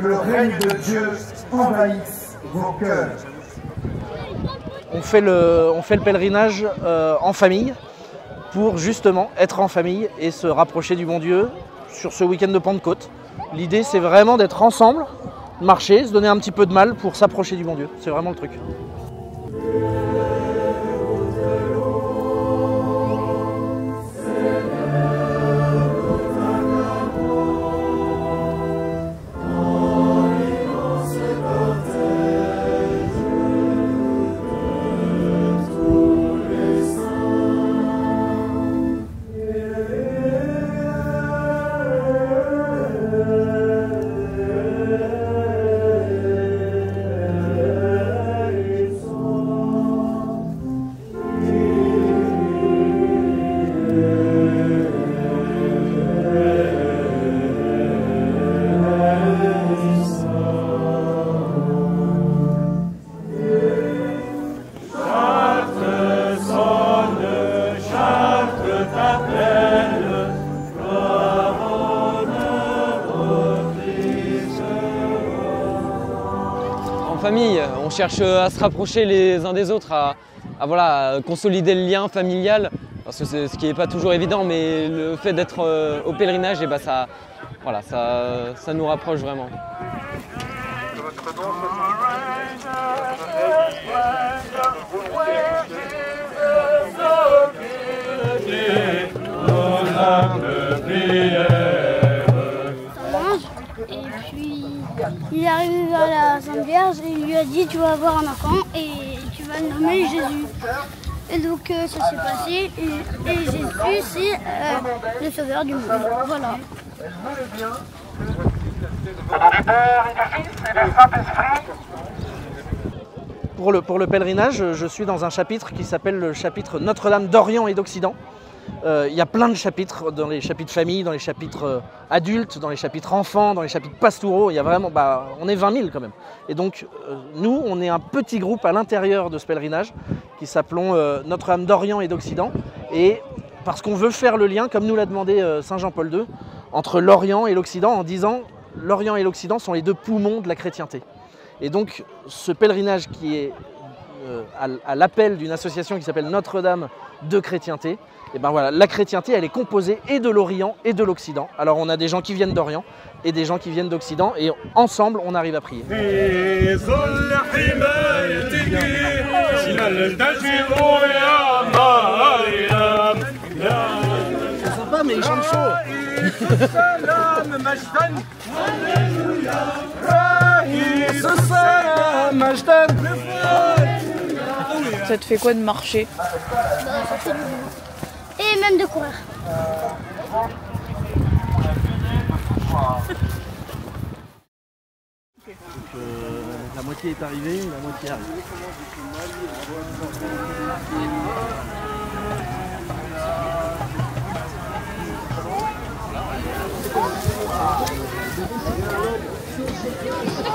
le règne de Dieu envahisse vos cœurs. On fait le pèlerinage en famille pour justement être en famille et se rapprocher du bon Dieu sur ce week-end de Pentecôte. L'idée, c'est vraiment d'être ensemble, marcher, se donner un petit peu de mal pour s'approcher du bon Dieu. C'est vraiment le truc. En famille, on cherche à se rapprocher les uns des autres, à consolider le lien familial, parce que c'est ce qui n'est pas toujours évident, mais le fait d'être au pèlerinage, et ça nous rapproche vraiment. Il est arrivé vers la Sainte Vierge et il lui a dit tu vas avoir un enfant et tu vas le nommer Jésus. Et donc ça s'est passé et Jésus c'est le sauveur du monde. Voilà. Pour le pèlerinage, je suis dans un chapitre qui s'appelle le chapitre Notre-Dame d'Orient et d'Occident. Il y a plein de chapitres, dans les chapitres famille, dans les chapitres adultes, dans les chapitres enfants, dans les chapitres pastoraux. Il y a vraiment, on est 20 000 quand même. Et donc, nous, on est un petit groupe à l'intérieur de ce pèlerinage qui s'appelons Notre-Dame d'Orient et d'Occident. Et parce qu'on veut faire le lien, comme nous l'a demandé Saint Jean-Paul II, entre l'Orient et l'Occident, en disant l'Orient et l'Occident sont les deux poumons de la chrétienté. Et donc, ce pèlerinage qui est à l'appel d'une association qui s'appelle Notre-Dame de chrétienté, et ben voilà, la chrétienté, elle est composée et de l'Orient et de l'Occident. Alors on a des gens qui viennent d'Orient et des gens qui viennent d'Occident et ensemble on arrive à prier. C'est sympa mais ils chantent chaud. Ça te fait quoi de marcher? Et même de courir. La moitié est arrivée, la moitié arrive.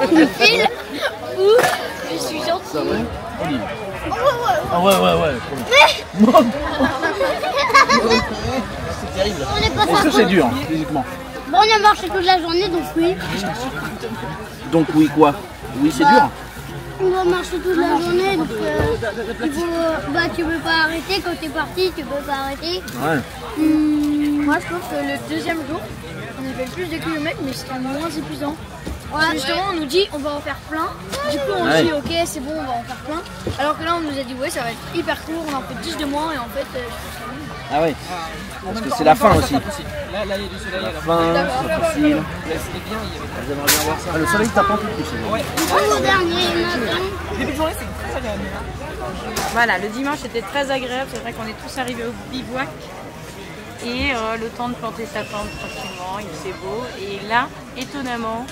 Une file où je suis gentille. Ça va, Olive. Ah ouais. C'est terrible. Est-ce que c'est dur, physiquement? Bon, on a marché toute la journée, donc oui. Donc oui quoi? Oui c'est dur. On doit marcher toute la journée, donc tu peux pas arrêter. Quand t'es parti, tu peux pas arrêter. Ouais. Moi je trouve que le deuxième jour, on a fait plus de kilomètres, mais c'était moins épuisant. Ouais. Justement, on nous dit on va en faire plein. Du coup, on dit ok, c'est bon, on va en faire plein. Alors que là, on nous a dit ouais, ça va être hyper court, on en fait 10 de moins et en fait, ah oui. Parce que c'est la fin aussi. Là, il y a du soleil. La fin, c'est pas facile. J'aimerais bien voir ça. Ah, le soleil tape un peu plus. Ouais. Au dernier matin. début de journée, c'est très agréable. Voilà, le dimanche était très agréable. C'est vrai qu'on est tous arrivés au bivouac. Et le temps de planter sa tente tranquillement, il faisait beau. Et là, étonnamment,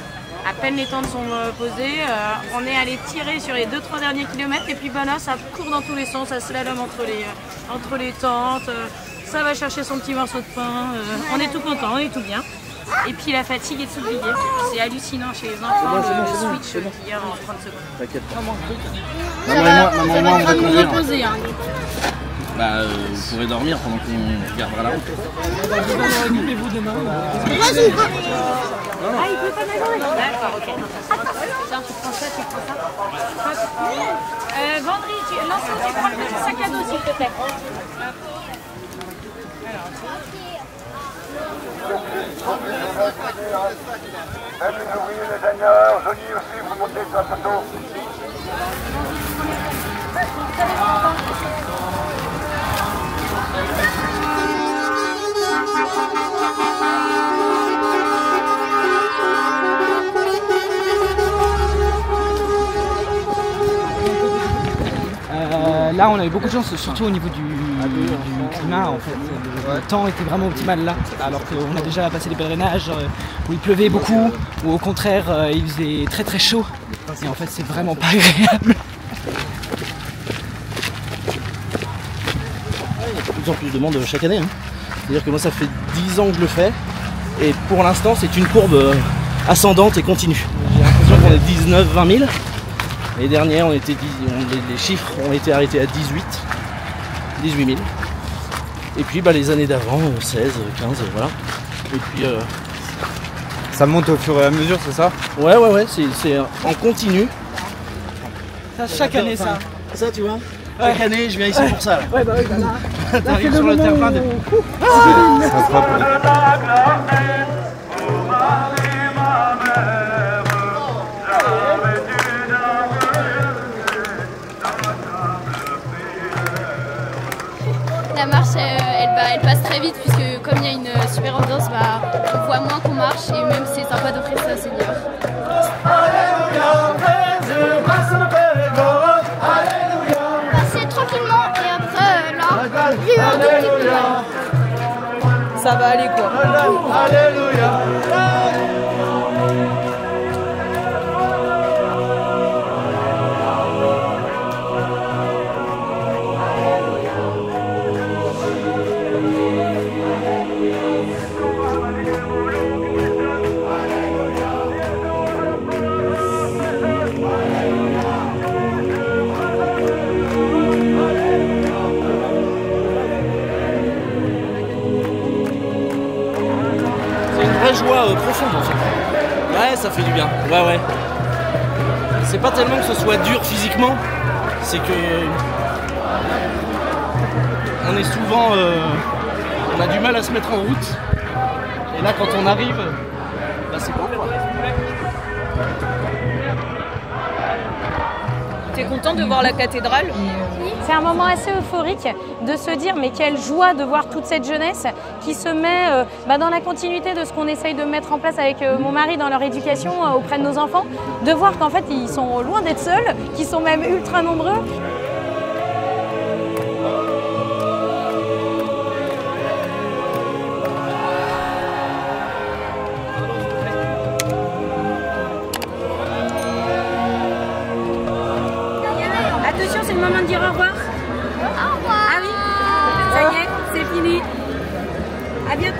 à peine les tentes sont posées, on est allé tirer sur les 2-3 derniers kilomètres et puis là ça court dans tous les sens, ça slalom entre les tentes, ça va chercher son petit morceau de pain, on est tout content, on est tout bien. Et puis la fatigue est oubliée, c'est hallucinant chez les enfants, le switch qu'il y a en 30 secondes. T'inquiète pas. Ça va, on va poser. Hein. Vous pourrez dormir pendant qu'on regardera la route. Occupez-vous demain. Ah, il peut pas nager. D'accord, ok. Tiens, tu prends ça, tu prends ça. Vendry, Lancelot, tu prends le petit sac à dos, s'il te plaît. Oui, les gagnants, Johnny aussi, vous montez sur la photo. Là, on avait beaucoup de chance, surtout au niveau du climat. En fait, le temps était vraiment optimal là, alors qu'on a déjà passé des pèlerinages où il pleuvait beaucoup, ou au contraire, il faisait très très chaud. Et en fait, c'est vraiment pas agréable. Il y a de plus en plus de monde chaque année. Hein. C'est-à-dire que moi, ça fait 10 ans que je le fais, et pour l'instant, c'est une courbe ascendante et continue. J'ai l'impression qu'on est 19-20 000. L'année dernière, les chiffres ont été arrêtés à 18 000. Et puis les années d'avant, 16, 15, voilà. Et puis... Ça monte au fur et à mesure, c'est ça? Ouais, c'est en continu. Ça, chaque année, ça. Ça, tu vois, chaque année, je viens ici pour ça. Là. Ouais, bah oui, bah là. T'arrives sur le terrain de... Ça sera pour... La marche, elle passe très vite puisque comme il y a une super ambiance, on voit moins qu'on marche et même c'est sympa d'offrir ça au Seigneur. Passer tranquillement et après là, vivre un tout petit peu là. Ça va aller quoi. Alléluia. Joie profonde en fait. Ouais, ça fait du bien. Ouais. C'est pas tellement que ce soit dur physiquement, c'est que on est souvent, on a du mal à se mettre en route. Et là, quand on arrive, c'est beau quoi. T'es content de voir la cathédrale? C'est un moment assez euphorique de se dire mais quelle joie de voir toute cette jeunesse qui se met dans la continuité de ce qu'on essaye de mettre en place avec mon mari dans leur éducation auprès de nos enfants, de voir qu'en fait ils sont loin d'être seuls, qu'ils sont même ultra nombreux. Attention, c'est le moment de dire au revoir. Au revoir. Ah oui, ça y est, c'est fini. À bientôt.